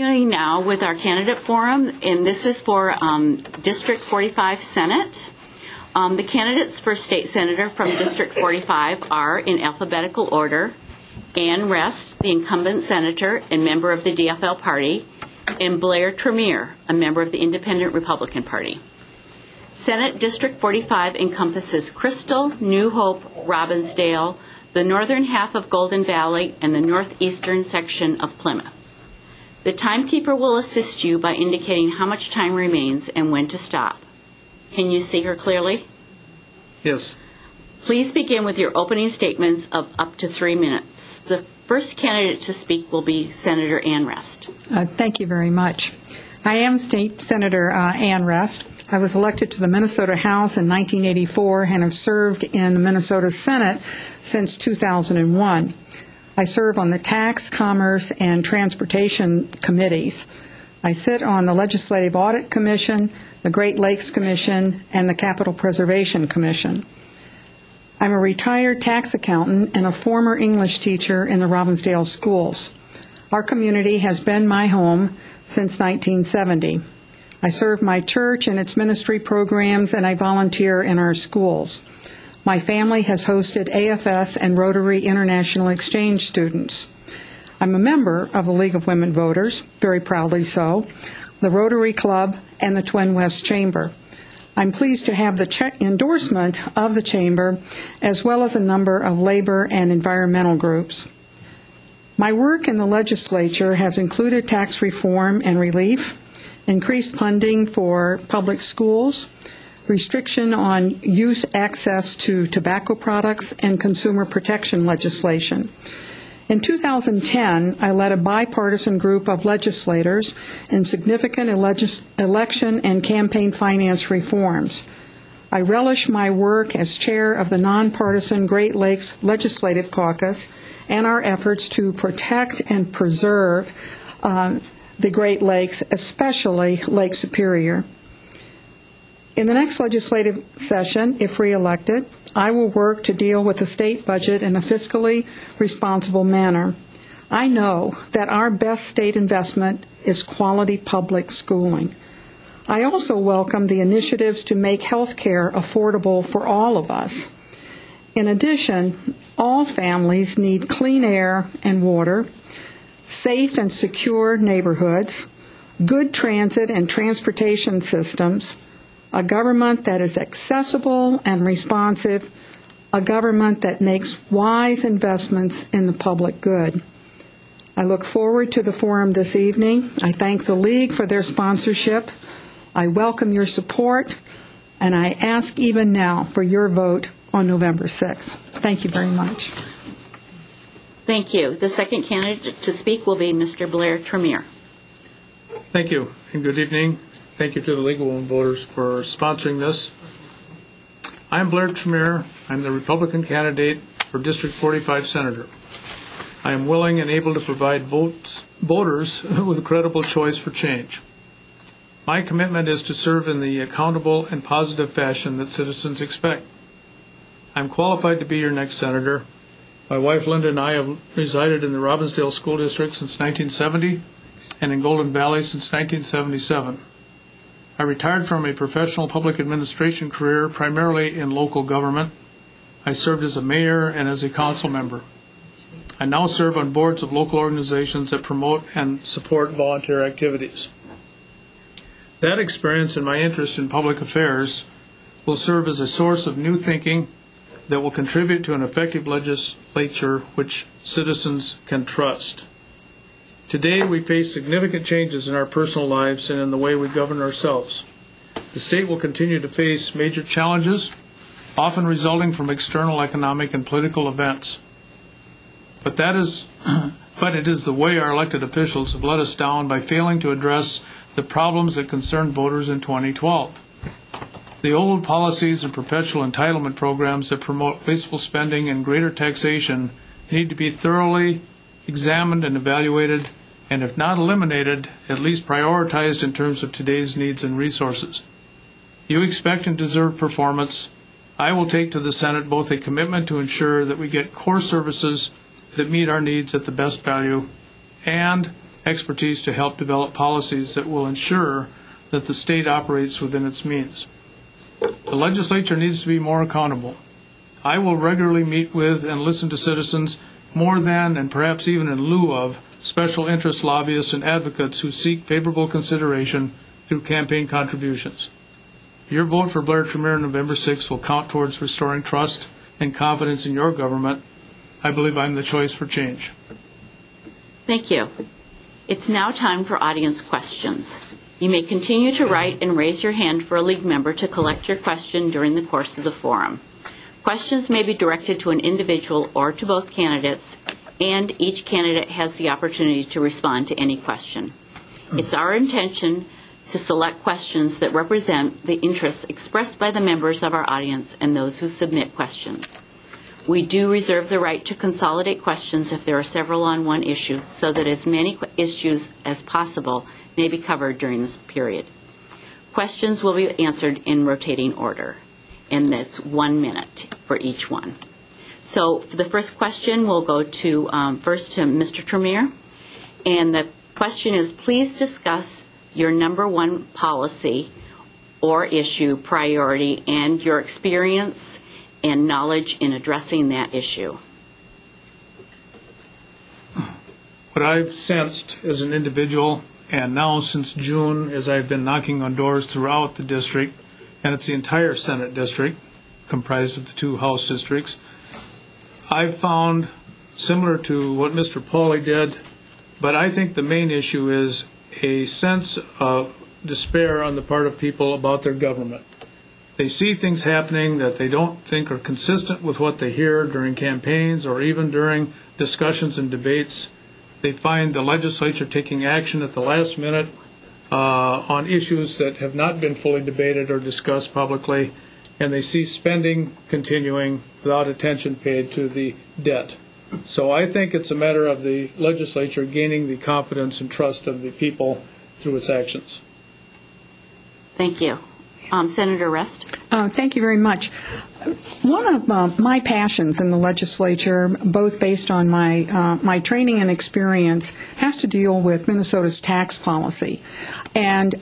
Now with our candidate forum, and this is for District 45 Senate. The candidates for state senator from District 45 are, in alphabetical order, Ann Rest, the incumbent senator and member of the DFL party, and Blair Tremere, a member of the Independent Republican Party. Senate District 45 encompasses Crystal, New Hope, Robbinsdale, the northern half of Golden Valley, and the northeastern section of Plymouth. The timekeeper will assist you by indicating how much time remains and when to stop. Can you see her clearly? Yes. Please begin with your opening statements of up to 3 minutes. The first candidate to speak will be Senator Ann Rest. Thank you very much. I am State Senator Ann Rest. I was elected to the Minnesota House in 1984 and have served in the Minnesota Senate since 2001. I serve on the Tax, Commerce, and Transportation Committees. I sit on the Legislative Audit Commission, the Great Lakes Commission, and the Capital Preservation Commission. I'm a retired tax accountant and a former English teacher in the Robbinsdale schools. Our community has been my home since 1970. I serve my church and its ministry programs, and I volunteer in our schools. My family has hosted AFS and Rotary International Exchange students. I'm a member of the League of Women Voters, very proudly so, the Rotary Club, and the Twin West Chamber. I'm pleased to have the endorsement of the Chamber, as well as a number of labor and environmental groups. My work in the legislature has included tax reform and relief, increased funding for public schools, restriction on youth access to tobacco products, and consumer protection legislation. In 2010, I led a bipartisan group of legislators in significant election and campaign finance reforms. I relish my work as chair of the nonpartisan Great Lakes Legislative Caucus and our efforts to protect and preserve the Great Lakes, especially Lake Superior. In the next legislative session, if reelected, I will work to deal with the state budget in a fiscally responsible manner. I know that our best state investment is quality public schooling. I also welcome the initiatives to make health care affordable for all of us. In addition, all families need clean air and water, safe and secure neighborhoods, good transit and transportation systems, a government that is accessible and responsive, a government that makes wise investments in the public good. I look forward to the forum this evening. I thank the League for their sponsorship. I welcome your support, and I ask even now for your vote on November 6th. Thank you very much. Thank you. The second candidate to speak will be Mr. Blair Tremere. Thank you, and good evening. Thank you to the League of Women Voters for sponsoring this. I am Blair Tremere. I'm the Republican candidate for District 45 Senator. I am willing and able to provide voters with a credible choice for change. My commitment is to serve in the accountable and positive fashion that citizens expect. I'm qualified to be your next senator. My wife Linda and I have resided in the Robbinsdale School District since 1970 and in Golden Valley since 1977. I retired from a professional public administration career primarily in local government. I served as a mayor and as a council member. I now serve on boards of local organizations that promote and support volunteer activities. That experience and my interest in public affairs will serve as a source of new thinking that will contribute to an effective legislature which citizens can trust. Today, we face significant changes in our personal lives and in the way we govern ourselves. The state will continue to face major challenges, often resulting from external economic and political events. But it is the way our elected officials have let us down by failing to address the problems that concern voters in 2012. The old policies and perpetual entitlement programs that promote wasteful spending and greater taxation need to be thoroughly examined and evaluated, and if not eliminated, at least prioritized in terms of today's needs and resources. You expect and deserve performance. I will take to the Senate both a commitment to ensure that we get core services that meet our needs at the best value, and expertise to help develop policies that will ensure that the state operates within its means. The legislature needs to be more accountable. I will regularly meet with and listen to citizens more than, and perhaps even in lieu of, special interest lobbyists and advocates who seek favorable consideration through campaign contributions. Your vote for Blair Tremere on November 6th will count towards restoring trust and confidence in your government. I believe I'm the choice for change. Thank you. It's now time for audience questions. You may continue to write and raise your hand for a league member to collect your question during the course of the forum. Questions may be directed to an individual or to both candidates, and each candidate has the opportunity to respond to any question. It's our intention to select questions that represent the interests expressed by the members of our audience and those who submit questions. We do reserve the right to consolidate questions if there are several on one issue, so that as many issues as possible may be covered during this period. Questions will be answered in rotating order, and that's 1 minute for each one. So the first question will go to first to Mr. Tremere, and the question is, please discuss your number one policy or issue priority and your experience and knowledge in addressing that issue. What I've sensed as an individual, and now since June, as I've been knocking on doors throughout the district, and it's the entire Senate district, comprised of the 2 House districts, I've found, similar to what Mr. Pauly did, but I think the main issue is a sense of despair on the part of people about their government. They see things happening that they don't think are consistent with what they hear during campaigns or even during discussions and debates. They find the legislature taking action at the last minute on issues that have not been fully debated or discussed publicly, and they see spending continuing without attention paid to the debt. So I think it's a matter of the legislature gaining the confidence and trust of the people through its actions. Thank you. Senator Rest? Thank you very much. One of my passions in the legislature, both based on my training and experience, has to deal with Minnesota's tax policy. And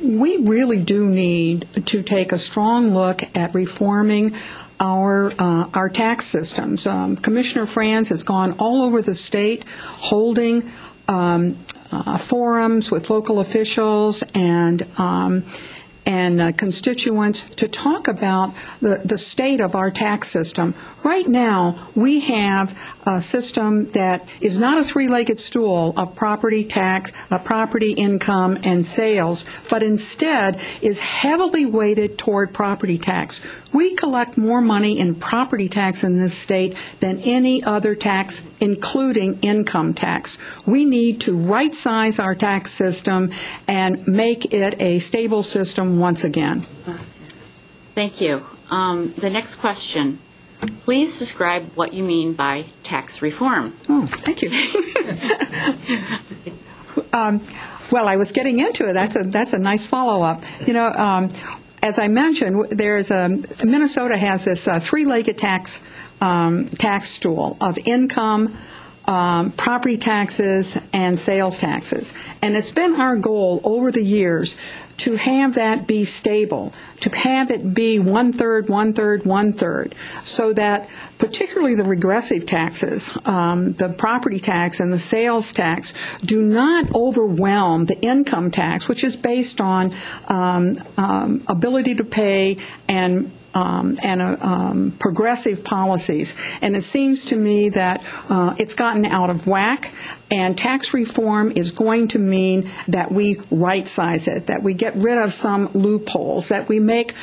we really do need to take a strong look at reforming our tax systems. Commissioner Franz has gone all over the state holding forums with local officials and constituents to talk about the state of our tax system. Right now, we have a system that is not a three-legged stool of property tax, property income, and sales, but instead is heavily weighted toward property tax. We collect more money in property tax in this state than any other tax, including income tax. We need to right-size our tax system and make it a stable system once again. Thank you. The next question. Please describe what you mean by tax reform. Oh, thank you. Well, I was getting into it. That's a nice follow-up. You know, as I mentioned, Minnesota has this three-legged tax stool of income, property taxes, and sales taxes. And it's been our goal over the years to have that be stable, to have it be one-third, one-third, one-third, so that particularly the regressive taxes, the property tax and the sales tax, do not overwhelm the income tax, which is based on ability to pay and progressive policies. And it seems to me that it's gotten out of whack, and tax reform is going to mean that we right-size it, that we get rid of some loopholes, that we make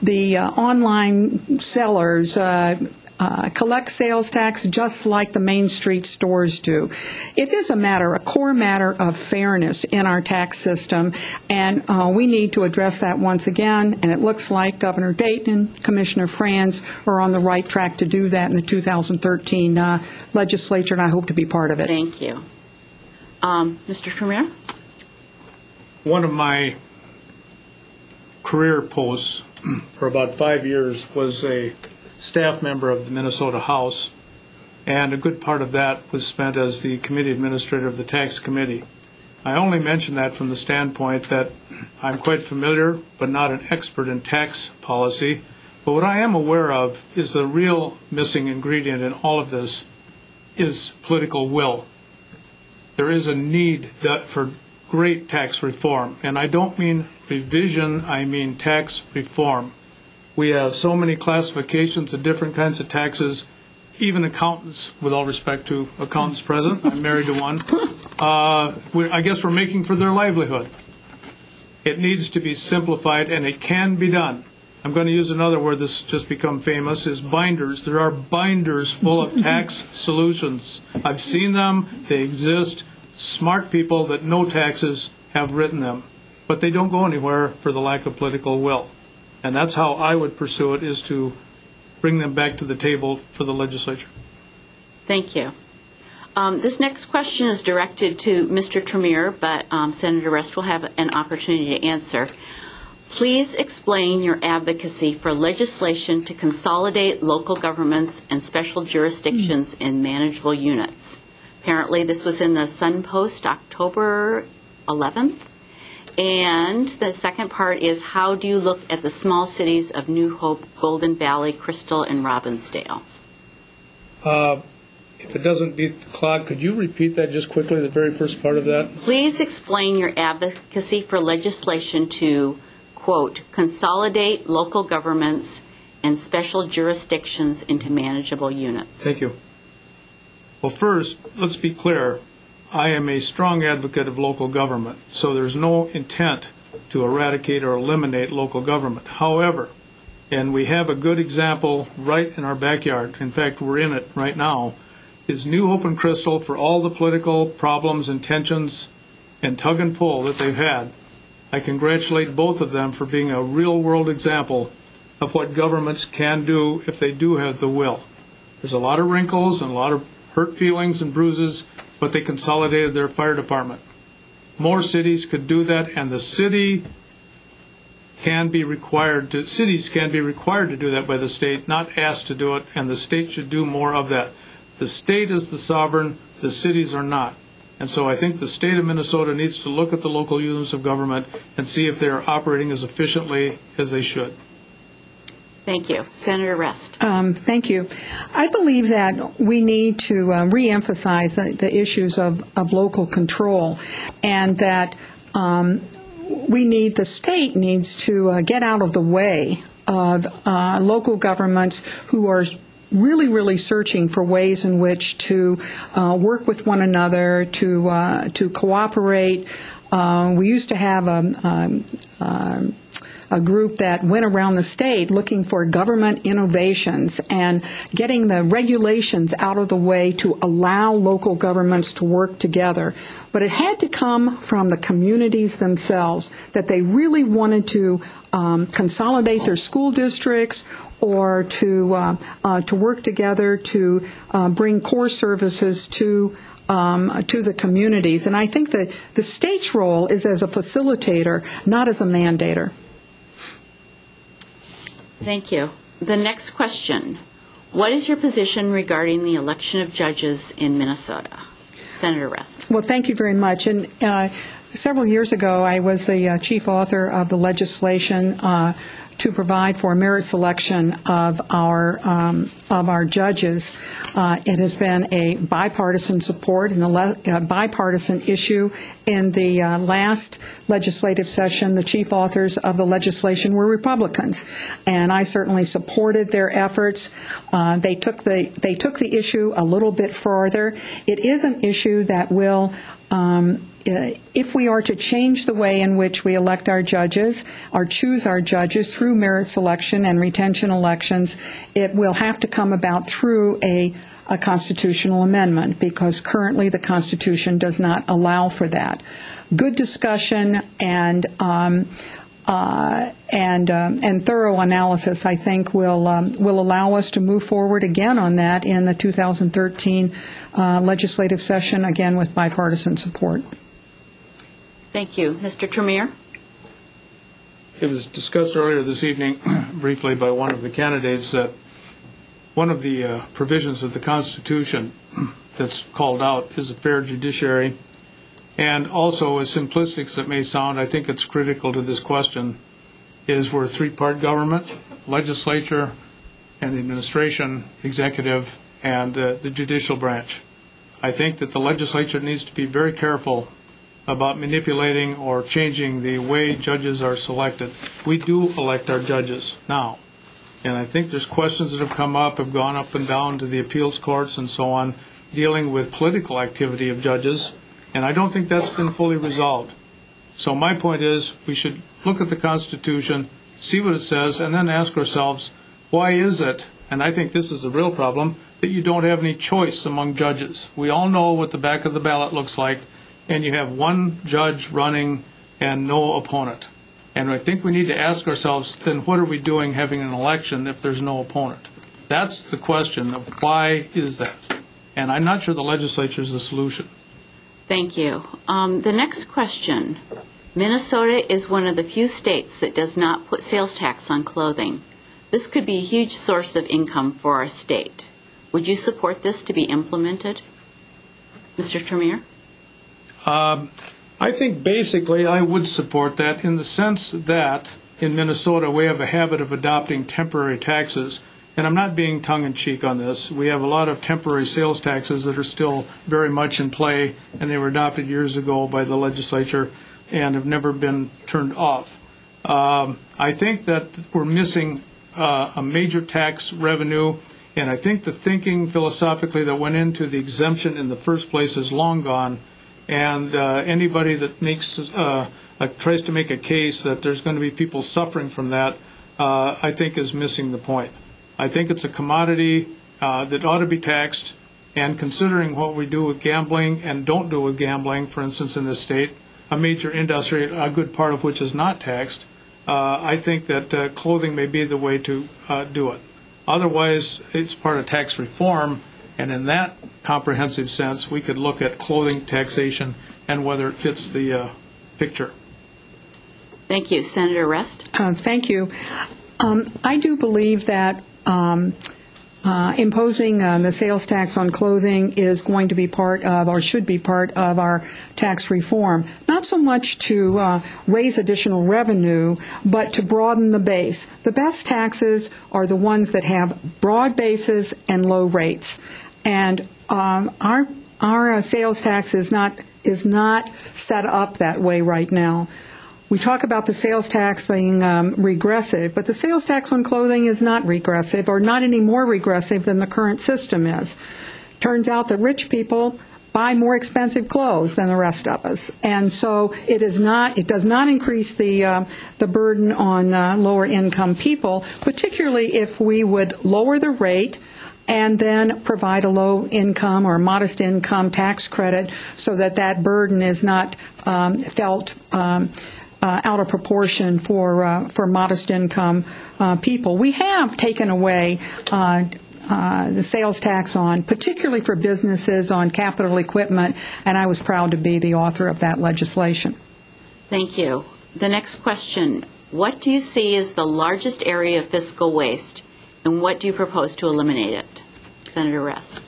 the online sellers collect sales tax just like the Main Street stores do. It is a core matter of fairness in our tax system, and we need to address that once again, and it looks like Governor Dayton and Commissioner Franz are on the right track to do that in the 2013 legislature, and I hope to be part of it. Thank you. Mr. Tremere? One of my career posts for about 5 years was a staff member of the Minnesota House, and a good part of that was spent as the committee administrator of the tax committee. I only mention that from the standpoint that I'm quite familiar, but not an expert in tax policy. But what I am aware of is the real missing ingredient in all of this is political will. There is a need for great tax reform, and I don't mean revision, I mean tax reform. We have so many classifications of different kinds of taxes. Even accountants, with all respect to accountants present, I'm married to one, I guess we're making for their livelihood. It needs to be simplified, and it can be done. I'm going to use another word that's just become famous, is binders. There are binders full of tax solutions. I've seen them. They exist. Smart people that know taxes have written them, but they don't go anywhere for the lack of political will. And that's how I would pursue it, is to bring them back to the table for the legislature. Thank you. This next question is directed to Mr. Tremere, but Senator Rest will have an opportunity to answer. Please explain your advocacy for legislation to consolidate local governments and special jurisdictions in manageable units. Apparently, this was in the Sun Post October 11th. And the second part is, how do you look at the small cities of New Hope, Golden Valley, Crystal, and Robbinsdale? If it doesn't beat the clock, could you repeat that just quickly, the very first part of that? Please explain your advocacy for legislation to, quote, consolidate local governments and special jurisdictions into manageable units. Thank you. Well, first, let's be clear. I am a strong advocate of local government, so there's no intent to eradicate or eliminate local government. However, and we have a good example right in our backyard, in fact, we're in it right now, is New Hope and Crystal, for all the political problems and tensions and tug and pull that they've had. I congratulate both of them for being a real-world example of what governments can do if they do have the will. There's a lot of wrinkles and a lot of hurt feelings and bruises, but they consolidated their fire department. More cities could do that, and the cities can be required to do that by the state, not asked to do it, and the state should do more of that. The state is the sovereign, the cities are not. And so I think the state of Minnesota needs to look at the local units of government and see if they are operating as efficiently as they should. Thank you. Senator Rest. Thank you. I believe that we need to reemphasize the issues of local control, and that the state needs to get out of the way of local governments who are really searching for ways in which to work with one another, to cooperate. We used to have a group that went around the state looking for government innovations and getting the regulations out of the way to allow local governments to work together. But it had to come from the communities themselves, that they really wanted to consolidate their school districts, or to work together to bring core services to the communities. And I think that the state's role is as a facilitator, not as a mandator. Thank you. The next question. What is your position regarding the election of judges in Minnesota? Senator Rest. Well, thank you very much. And several years ago, I was the chief author of the legislation to provide for merit selection of our judges. It has been a bipartisan support and a bipartisan issue. In the last legislative session, the chief authors of the legislation were Republicans, and I certainly supported their efforts. They took the issue a little bit farther. It is an issue that will if we are to change the way in which we elect our judges or choose our judges through merit selection and retention elections, it will have to come about through a constitutional amendment, because currently the Constitution does not allow for that. Good discussion and thorough analysis, I think, will allow us to move forward again on that in the 2013 legislative session, again with bipartisan support. Thank you. Mr. Tremere? It was discussed earlier this evening briefly by one of the candidates that one of the provisions of the Constitution that's called out is a fair judiciary. And also, as simplistic as it may sound, I think it's critical to this question, is we're a three-part government, legislature and the administration, executive, and the judicial branch. I think that the legislature needs to be very careful about manipulating or changing the way judges are selected. We do elect our judges now. And I think there's questions that have come up, have gone up and down to the appeals courts and so on, dealing with political activity of judges. And I don't think that's been fully resolved. So my point is we should look at the Constitution, see what it says, and then ask ourselves, why is it, and I think this is the real problem, that you don't have any choice among judges? We all know what the back of the ballot looks like, and you have one judge running and no opponent. And I think we need to ask ourselves, then what are we doing having an election if there's no opponent? That's the question of why is that? And I'm not sure the legislature is the solution. Thank you. The next question. Minnesota is one of the few states that does not put sales tax on clothing. This could be a huge source of income for our state. Would you support this to be implemented? Mr. Tremere? I think basically I would support that in the sense that in Minnesota we have a habit of adopting temporary taxes. And I'm not being tongue-in-cheek on this. We have a lot of temporary sales taxes that are still very much in play, and they were adopted years ago by the legislature and have never been turned off. I think that we're missing a major tax revenue, and I think the thinking philosophically that went into the exemption in the first place is long gone. And anybody that tries to make a case that there's going to be people suffering from that, I think is missing the point. I think it's a commodity that ought to be taxed, and considering what we do with gambling and don't do with gambling, for instance, in this state, a major industry, a good part of which is not taxed, I think that clothing may be the way to do it. Otherwise, it's part of tax reform, and in that comprehensive sense, we could look at clothing taxation and whether it fits the picture. Thank you. Senator Rest? Thank you. I do believe that imposing the sales tax on clothing is going to be part of, or should be part of, our tax reform. Not so much to raise additional revenue, but to broaden the base. The best taxes are the ones that have broad bases and low rates. And our sales tax is not set up that way right now. We talk about the sales tax being regressive, but the sales tax on clothing is not regressive, or not any more regressive than the current system is. Turns out that rich people buy more expensive clothes than the rest of us, and so it does not increase the burden on lower income people, particularly if we would lower the rate and then provide a low income or modest income tax credit so that that burden is not felt out of proportion for modest income people. We have taken away the sales tax on, particularly for businesses, on capital equipment, and I was proud to be the author of that legislation. Thank you. The next question. What do you see as the largest area of fiscal waste, and what do you propose to eliminate it? Senator Rest.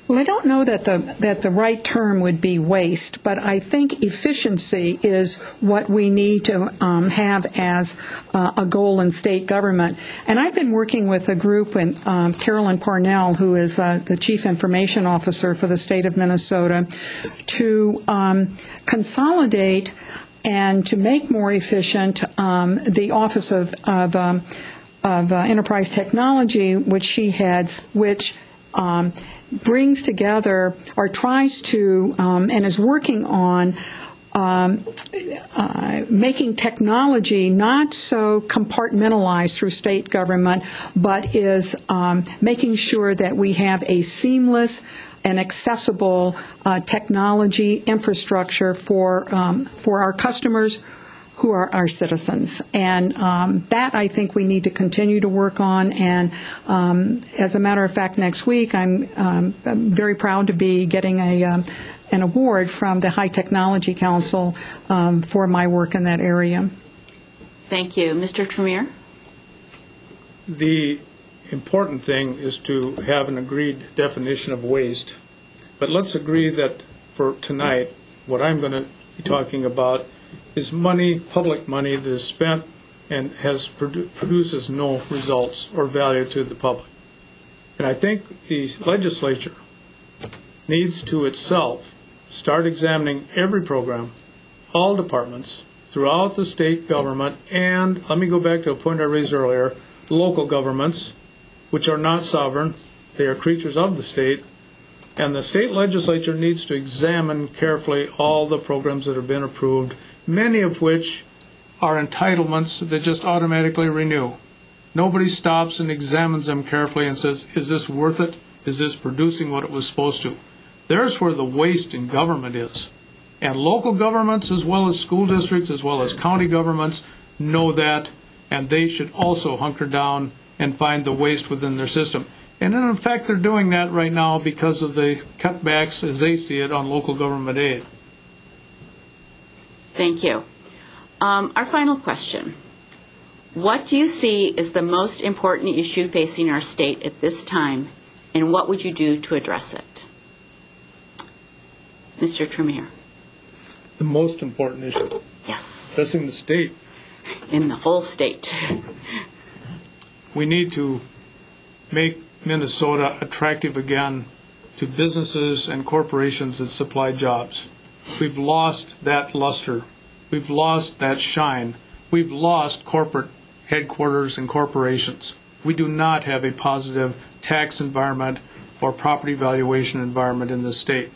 Well, I don't know that the right term would be waste, but I think efficiency is what we need to have as a goal in state government. And I've been working with a group, with Carolyn Parnell, who is the Chief Information Officer for the state of Minnesota, to consolidate and to make more efficient the Office of Enterprise Technology, which she heads, which brings together or tries to and is working on making technology not so compartmentalized through state government, but is making sure that we have a seamless and accessible technology infrastructure for our customers, who are our citizens. And that, I think, we need to continue to work on. And as a matter of fact, next week, I'm very proud to be getting an award from the High Technology Council for my work in that area. Thank you. Mr. Tremere? The important thing is to have an agreed definition of waste. But let's agree that for tonight, what I'm going to be talking about is money, public money that is spent and produces no results or value to the public. And I think the legislature needs to itself start examining every program, all departments, throughout the state government, and let me go back to a point I raised earlier, local governments, which are not sovereign. They are creatures of the state. And the state legislature needs to examine carefully all the programs that have been approved, many of which are entitlements that just automatically renew. Nobody stops and examines them carefully and says, is this worth it? Is this producing what it was supposed to? There's where the waste in government is. And local governments, as well as school districts, as well as county governments, know that, and they should also hunker down and find the waste within their system. And in fact, they're doing that right now because of the cutbacks, as they see it, on local government aid. Thank you. Our final question. What do you see is the most important issue facing our state at this time, and what would you do to address it? Mr. Tremere. The most important issue. Yes. Addressing the state. In the whole state. We need to make Minnesota attractive again to businesses and corporations that supply jobs. We've lost that luster. We've lost that shine. We've lost corporate headquarters and corporations. We do not have a positive tax environment or property valuation environment in this state.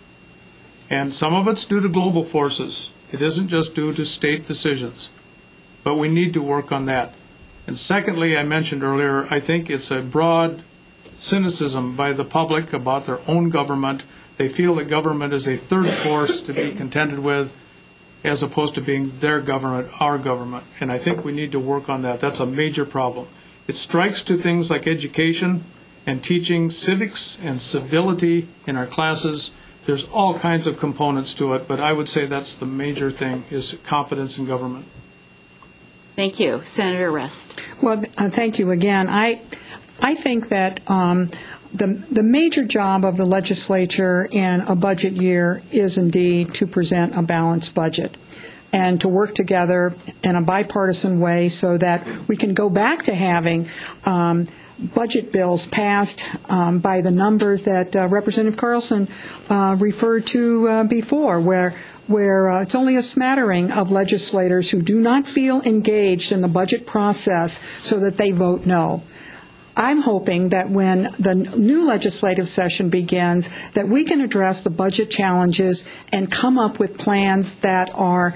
And some of it's due to global forces. It isn't just due to state decisions. But we need to work on that. And secondly, I mentioned earlier, I think it's a broad cynicism by the public about their own government. They feel that government is a third force to be contended with, as opposed to being their government, our government. And I think we need to work on that. That's a major problem. It strikes to things like education and teaching civics and civility in our classes. There's all kinds of components to it, but I would say that's the major thing, is confidence in government. Thank you. Senator Rest. Well, thank you again. I think that the major job of the legislature in a budget year is indeed to present a balanced budget and to work together in a bipartisan way so that we can go back to having budget bills passed by the numbers that Representative Carlson referred to before, where it's only a smattering of legislators who do not feel engaged in the budget process so that they vote no. I'm hoping that when the new legislative session begins, that we can address the budget challenges and come up with plans that are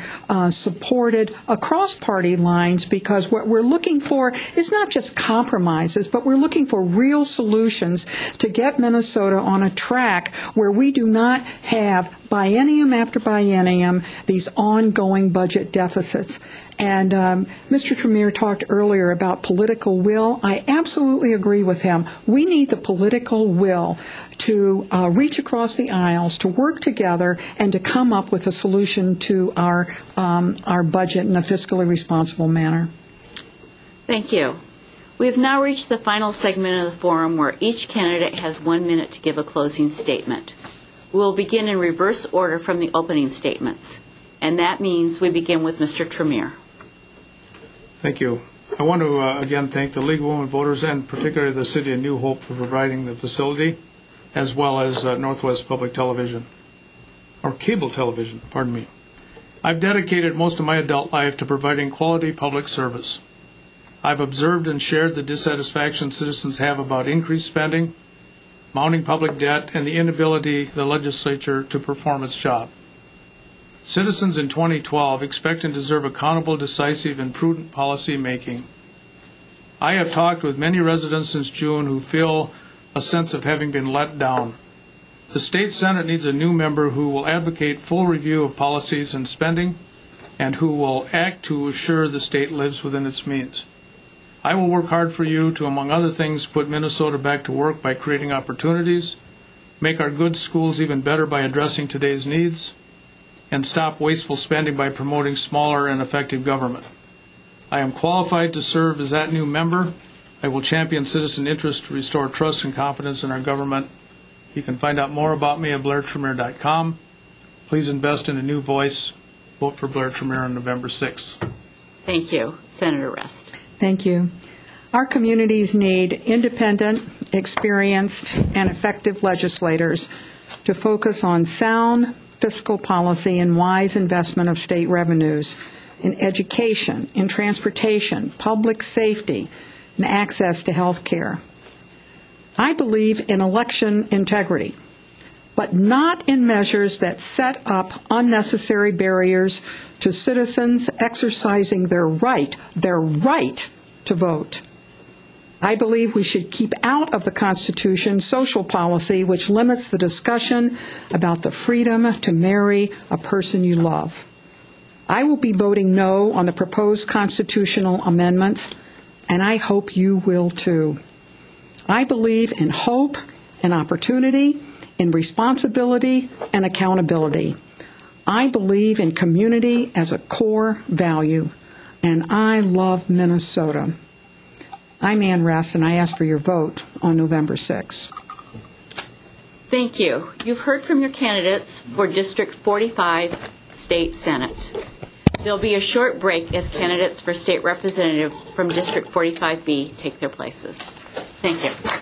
supported across party lines, because what we're looking for is not just compromises, but we're looking for real solutions to get Minnesota on a track where we do not have biennium after biennium these ongoing budget deficits. And Mr. Tremere talked earlier about political will. I absolutely agree with him. We need the political will to reach across the aisles, to work together, and to come up with a solution to our budget in a fiscally responsible manner. Thank you. We have now reached the final segment of the forum where each candidate has 1 minute to give a closing statement. We will begin in reverse order from the opening statements, and that means we begin with Mr. Tremere. Thank you. I want to again thank the League of Women Voters and particularly the City of New Hope for providing the facility, as well as Northwest Public Television, or cable television, pardon me. I've dedicated most of my adult life to providing quality public service. I've observed and shared the dissatisfaction citizens have about increased spending, mounting public debt, and the inability of the legislature to perform its job. Citizens in 2012 expect and deserve accountable, decisive, and prudent policy making. I have talked with many residents since June who feel a sense of having been let down. The state Senate needs a new member who will advocate full review of policies and spending, and who will act to assure the state lives within its means. I will work hard for you to, among other things, put Minnesota back to work by creating opportunities, make our good schools even better by addressing today's needs, and stop wasteful spending by promoting smaller and effective government. I am qualified to serve as that new member, I will champion citizen interest to restore trust and confidence in our government. You can find out more about me at blairtremere.com. Please invest in a new voice. Vote for Blair Tremere on November 6th. Thank you, Senator Rest. Thank you. Our communities need independent, experienced, and effective legislators to focus on sound fiscal policy and wise investment of state revenues in education, in transportation, public safety, and access to health care. I believe in election integrity, but not in measures that set up unnecessary barriers to citizens exercising their right to vote. I believe we should keep out of the Constitution social policy which limits the discussion about the freedom to marry a person you love. I will be voting no on the proposed constitutional amendments, and I hope you will too. I believe in hope and opportunity, in responsibility and accountability. I believe in community as a core value, and I love Minnesota. I'm Ann Rest, and I ask for your vote on November 6th. Thank you. You've heard from your candidates for District 45 State Senate. There'll be a short break as candidates for state representative from District 45B take their places. Thank you.